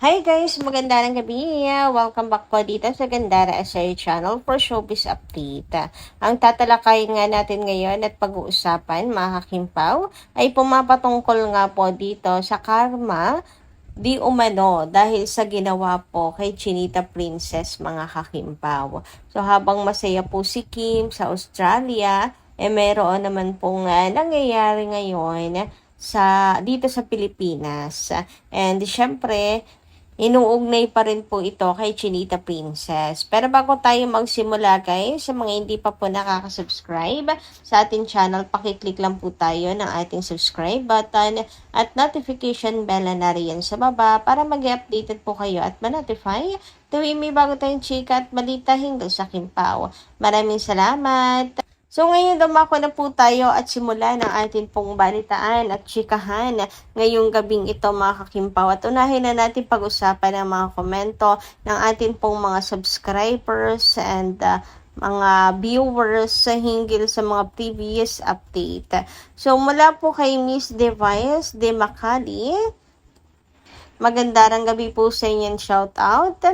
Hi guys! Magandang gabi! Welcome back po dito sa Gandara SR Channel for Showbiz Update. Ang tatalakayin nga natin ngayon at pag-uusapan, mga kakimpaw, ay pumapatungkol nga po dito sa karma di umano dahil sa ginawa po kay Chinita Princess, mga kakimpaw. So habang masaya po si Kim sa Australia, meron naman pong nangyayari ngayon dito sa Pilipinas. And syempre, inuugnay pa rin po ito kay Chinita Princess. Pero bago tayo magsimula guys, sa mga hindi pa po nakaka-subscribe sa ating channel, pakiclick lang po tayo ng ating subscribe button at notification bell na riyan sa baba para mag-updated po kayo at ma-notify tuwing may bago tayong chika at balita hinggil sa Kimpaw. Maraming salamat! So ngayon dumako na po tayo at simula ng ating pong balitaan at chikahan ngayong gabing ito, mga kakimpaw. At unahin na natin pag-usapan ang mga komento ng ating pong mga subscribers and mga viewers sa hinggil sa mga previous update. So mula po kay Miss Device de Macali, magandang gabi po sa inyo, shout out.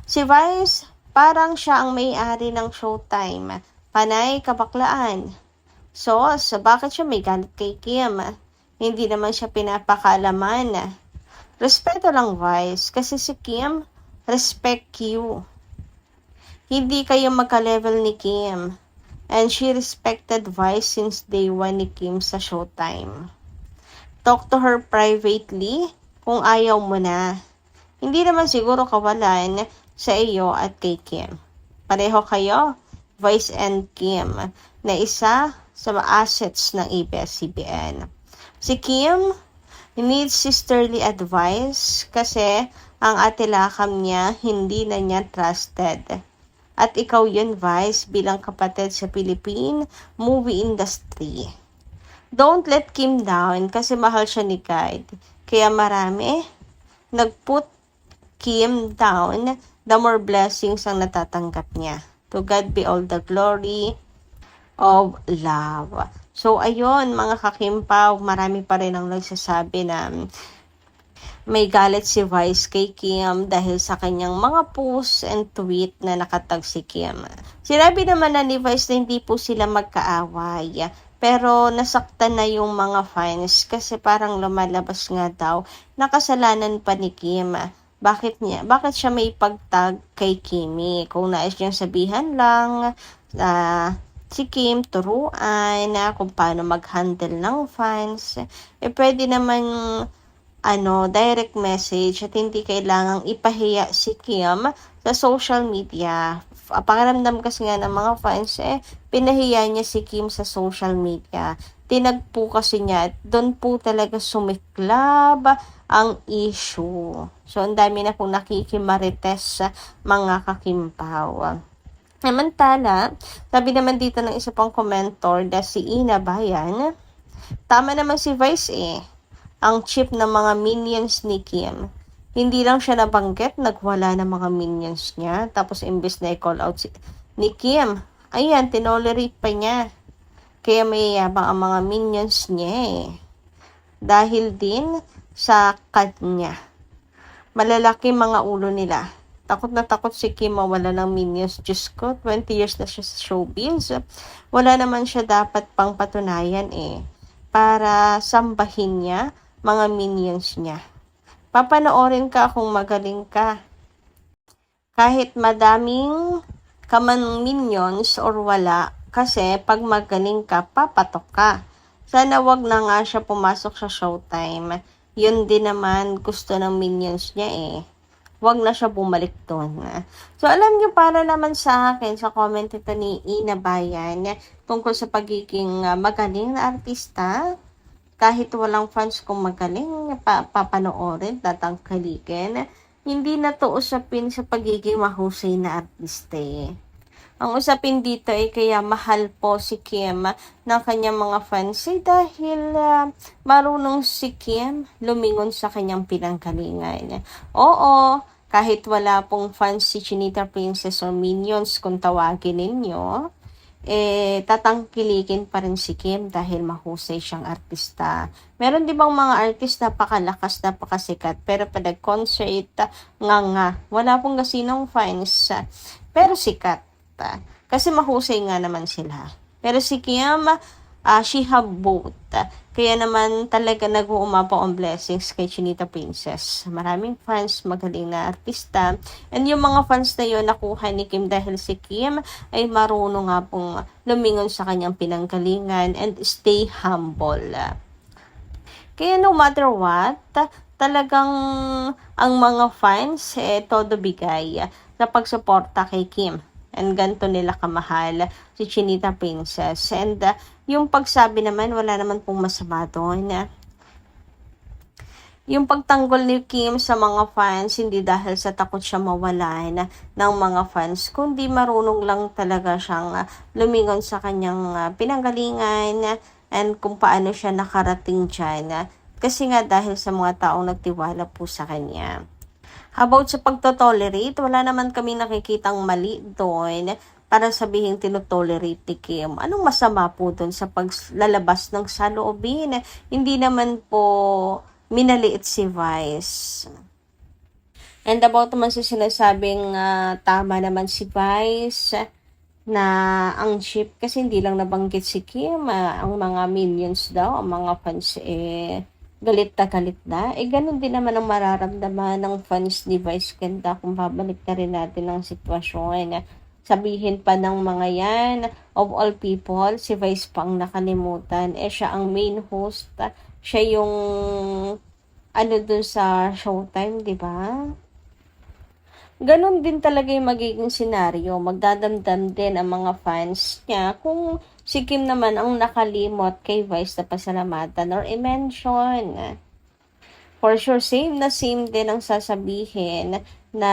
Si Vice, parang siya ang may-ari ng Showtime. Panay kabaklaan. So bakit siya may galit kay Kim? Hindi naman siya pinapakaalaman. Respeto lang, Vice, kasi si Kim, respect you. Hindi kayo magka-level ni Kim. And she respected Vice since day 1 ni Kim sa Showtime. Talk to her privately kung ayaw mo na. Hindi naman siguro kawalan sa iyo at kay Kim. Pareho kayo, Vice and Kim, na isa sa assets ng ABS-CBN. Si Kim needs sisterly advice kasi ang atilakam niya hindi na niya trusted. At ikaw yun, Vice, bilang kapatid sa Philippine movie industry. Don't let Kim down kasi mahal siya ni God. Kaya marami nag-put Kim down, the more blessings ang natatanggap niya. To God be all the glory of love. So, ayun, mga kakimpaw, marami pa rin ang nagsasabi na may galit si Vice kay Kim dahil sa kanyang mga posts and tweet na nakatag si Kim. Sinabi naman na ni Vice na hindi po sila magkaaway. Pero nasaktan na yung mga fans kasi parang lumalabas nga daw na kasalanan pa ni Kim. Bakit siya may pagtag kay Kimi? Kung nais niyang sabihan lang si Kim, turuan na kung paano mag-handle ng fans, pwede naman direct message at hindi kailangang ipahiya si Kim sa social media. Pakiramdam kasi nga ng mga fans, pinahiya niya si Kim sa social media. Tinagpo kasi niya at doon po talaga sumiklab ang issue. So, ang dami na pong nakikimarites sa mga kakimpaw. Samantala, sabi naman dito ng isa pang komentor na si Ina Bayan, tama naman si Vice ang chip ng mga minions ni Kim. Hindi lang siya nabanggit, nagwala ng mga minions niya. Tapos imbes na i-call out ni Kim, ayan, tinolerate pa niya. Kaya may yabang ang mga minions niya dahil din sa kanya. Malalaki mga ulo nila. Takot na takot si Kim mawala ng minions. Diyos ko, 20 years na siya sa showbiz. Wala naman siya dapat pang patunayan para sambahin niya mga minions niya. Papanoorin ka kung magaling ka. Kahit madaming kaman minions or wala, kasi pag magaling ka, papatok ka. Sana wag na nga siya pumasok sa Showtime. Yun din naman gusto ng minions niya Wag na siya bumalik doon. So alam niyo, para naman sa akin, sa comment ito ni Ina Bayan, tungkol sa pagiging magaling na artista, kahit walang fans kung magaling, papanoorin, tatangkalikin, hindi na to usapin sa pagiging mahusay na artista Ang usapin dito kaya mahal po si Kim ng kanyang mga fans dahil marunong si Kim lumingon sa kanyang pinanggalingan. Oo, kahit wala pong fans si Chinita Princess or Minions kung tawagin ninyo, tatangkilikin pa rin si Kim dahil mahusay siyang artista. Meron di bang mga artist napakalakas, napakasikat, pero pag nag-concert, nga, wala pong gasinong fans, pero sikat. Kasi mahusay nga naman sila. Pero si Kim, she have both. Kaya naman talaga nag-uumapaw ang blessings kay Chinita Princess. Maraming fans, magaling na artista. And yung mga fans na yun, nakuha ni Kim dahil si Kim ay marunong nga pong lumingon sa kanyang pinanggalingan and stay humble. Kaya no matter what, talagang ang mga fans, todo bigay sa pagsuporta kay Kim. And ganito nila kamahal si Chinita Princess. And yung pagsabi naman, wala naman pong masama doon. Yung pagtanggol ni Kim sa mga fans, hindi dahil sa takot siya mawalan ng mga fans, kundi marunong lang talaga siyang lumingon sa kanyang pinanggalingan and kung paano siya nakarating dyan. Kasi nga dahil sa mga taong nagtiwala po sa kanya. About sa pagtotolerate, wala naman kami nakikitang mali doon para sabihin tinotolerate ni Kim. Anong masama po doon sa paglalabas ng saloobin? Hindi naman po minaliit si Vice. And about naman sa sinasabing tama naman si Vice na ang chip, kasi hindi lang nabanggit si Kim, ang mga minions daw, ang mga fans galit na. Ganun din naman ang mararamdaman ng fans ni Vice Ganda kung babalik na rin natin ang sitwasyon. Sabihin pa ng mga yan, of all people, si Vice pa ang nakalimutan. Siya ang main host. Siya yung dun sa Showtime, di ba? Ganon din talaga yung magiging senaryo. Magdadamdam din ang mga fans niya kung si Kim naman ang nakalimot kay Vice na pasalamatan or i-mention. For sure, same din ang sasabihin na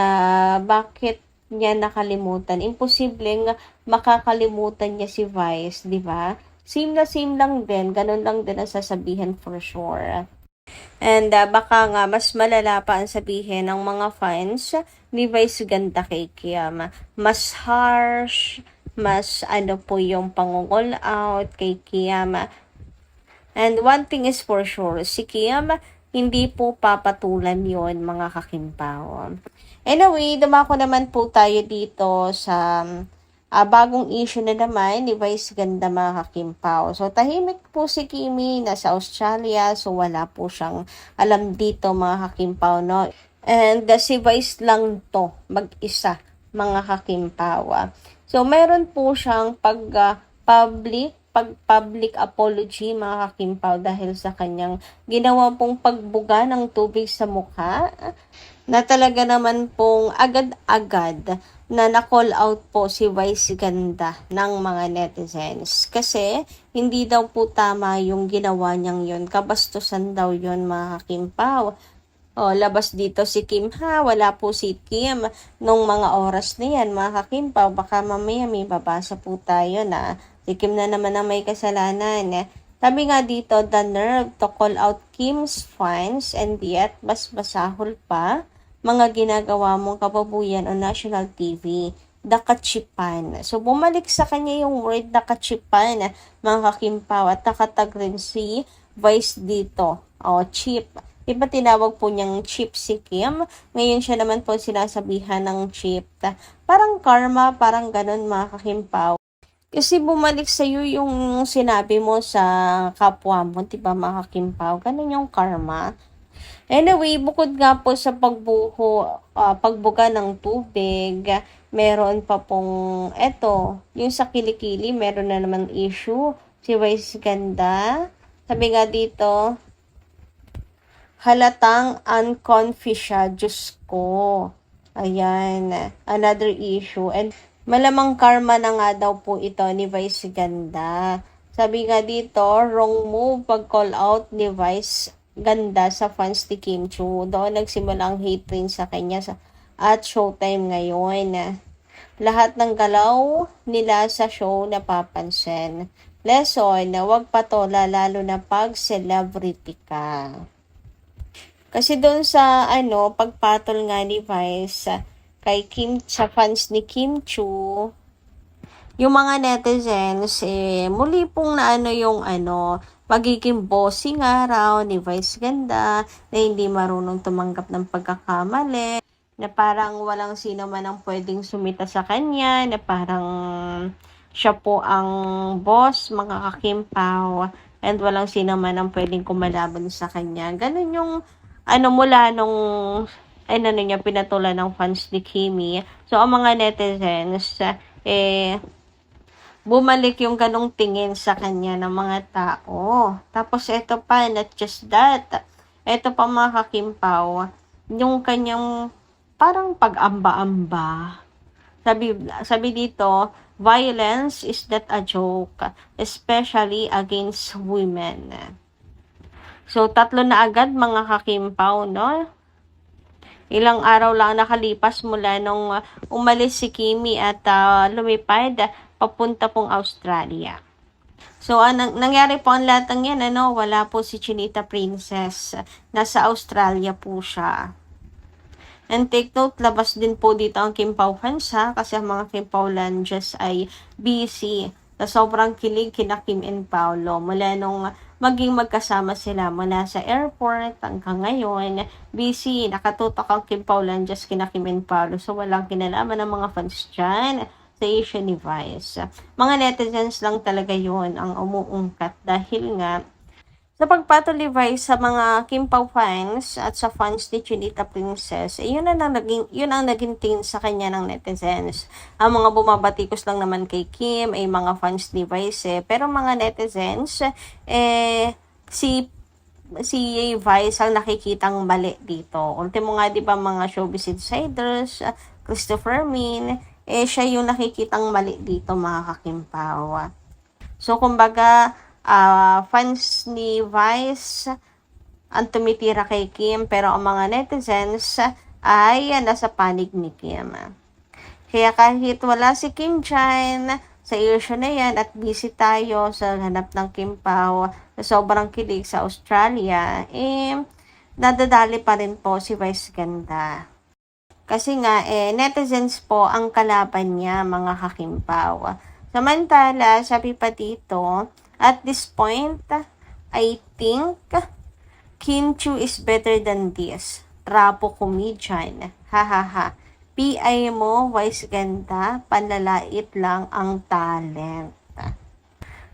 bakit niya nakalimutan. Imposibleng makakalimutan niya si Vice, di ba? Same lang din. Ganon lang din ang sasabihin for sure. And baka nga mas malala pa ang sabihin ng mga fans ni Vice Ganda kay Kim. Mas harsh, mas po yung pangungol out kay Kim. And one thing is for sure, si Kim, hindi po papatulan yon mga kakimpaw. Anyway, dumako naman po tayo dito sa bagong issue na naman ni Vice Ganda mga kakimpaw. So, tahimik po si Kimi, nasa Australia, so wala po siyang alam dito mga kakimpaw, no? And si Vice lang to, mag-isa, mga kakimpaw. So, meron po siyang public apology mga kakimpaw dahil sa kanyang ginawa pong pagbuga ng tubig sa mukha na talaga naman pong agad-agad na na-call out po si Vice Ganda ng mga netizens. Kasi hindi daw po tama yung ginawa niyang yun. Kabastusan daw yun mga kakimpaw. Labas dito si Kim ha. Wala po si Kim nung mga oras na yan mga kakimpaw. Baka mamaya may babasa po tayo na si Kim na naman ang may kasalanan. Sabi nga dito, the nerve to call out Kim's fans and yet basahol pa mga ginagawa mong kababuyan on national TV, dakachipan. So, bumalik sa kanya yung word dakachipan, mga kakimpaw, at nakatag rin si Vice dito. Chip. Diba tinawag po niyang chip si Kim? Ngayon siya naman po sinasabihan ng chip. Parang karma, parang ganun mga kakimpaw. Kasi bumalik sa iyo yung sinabi mo sa kapwa mo, diba mga kakimpaw? Ganun yung karma. Anyway, bukod nga po sa pagbuga ng tubig, meron pa pong yung sa kilikili, meron na namang issue. Si Vice Ganda, sabi nga dito, halatang unconfessed siya, Diyos ko. Ayan, another issue. And malamang karma na nga daw po ito ni Vice Ganda. Sabi nga dito, wrong move pag call out ni Vice Ganda sa fans ni Kim Chiu. Doon nagsimula ang hate train sa kanya at Showtime ngayon. Lahat ng galaw nila sa show napapansin. Lesson, wag patola lalo na pag celebrity ka. Kasi doon sa pagpatol nga ni Vice kay Kim sa fans ni Kim Chiu, yung mga netizens, muli pong naano yung pagiging bossy nga raw ni Vice Ganda, na hindi marunong tumanggap ng pagkakamali, na parang walang sino man ang pwedeng sumita sa kanya, na parang siya po ang boss, mga kakimpaw, and walang sino man ang pwedeng kumalaban sa kanya. Ganun yung mula nung niya pinatulan ng fans ni Kimi. So, ang mga netizens, bumalik yung ganong tingin sa kanya ng mga tao. Tapos, ito pa, not just that, ito pa mga kakimpaw, yung kanyang parang pag-amba-amba. Sabi dito, violence is not a joke, especially against women. So, 3 na agad mga kakimpaw, no? Ilang araw lang nakalipas mula nung umalis si Kimi at lumipad papunta pong Australia. So, nangyari po ang lahat ng yan, wala po si Chinita Princess. Nasa Australia po siya. And take note, labas din po dito ang Kimpaw fans ha, kasi ang mga Kimpaw Langes ay busy. Sa sobrang kilig kina Kim and Paolo mula nung maging magkasama sila mula sa airport hanggang ngayon. Busy, nakatutok ang Kimpaw Langes kina Kim and Paolo. So walang kinalaman ng mga fans dyan sa issue ni Vice. Mga netizens lang talaga yon ang umuungkat dahil nga sa pagpatuloy sa mga Kimpaw fans at sa fans ni Chinita Princess, yun ang naging tingin sa kanya ng netizens. Ang mga bumabatikos lang naman kay Kim ay mga fans ni Vice, pero mga netizens, si Vice ang nakikitang mali dito. Ultimo nga, di ba, mga showbiz insiders, Christopher Min, siya yung nakikitang mali dito, mga kakimpaw. So, kumbaga, fans ni Vice ang tumitira kay Kim, pero ang mga netizens ay nasa panig ni Kim. Kaya kahit wala si Kim Chan sa issue na yan at busy tayo sa hanap ng Kimpaw na sobrang kilig sa Australia, nadadali pa rin po si Vice Ganda. Kasi nga, netizens po ang kalaban niya, mga kakimpaw. Samantala, sabi pa dito, at this point, I think Kim Chiu is better than this. Trapo comedian. Hahaha. PI mo, Vice Ganda, panlalait lang ang talent.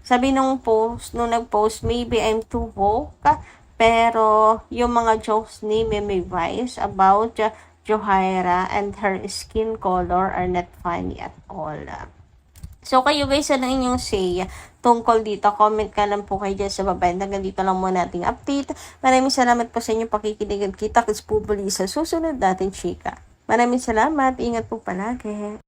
Sabi nung nag-post, maybe I'm too woke, pero yung mga jokes ni Meme Vice about Johaira and her skin color are not funny at all. So, kayo guys, ano inyong say tungkol dito? Comment ka lang po kayo dyan sa baba. Hanggang dito lang muna nating update. Maraming salamat po sa inyong pakikinig at kita-kits po sa susunod natin chika. Maraming salamat. Ingat po palagi.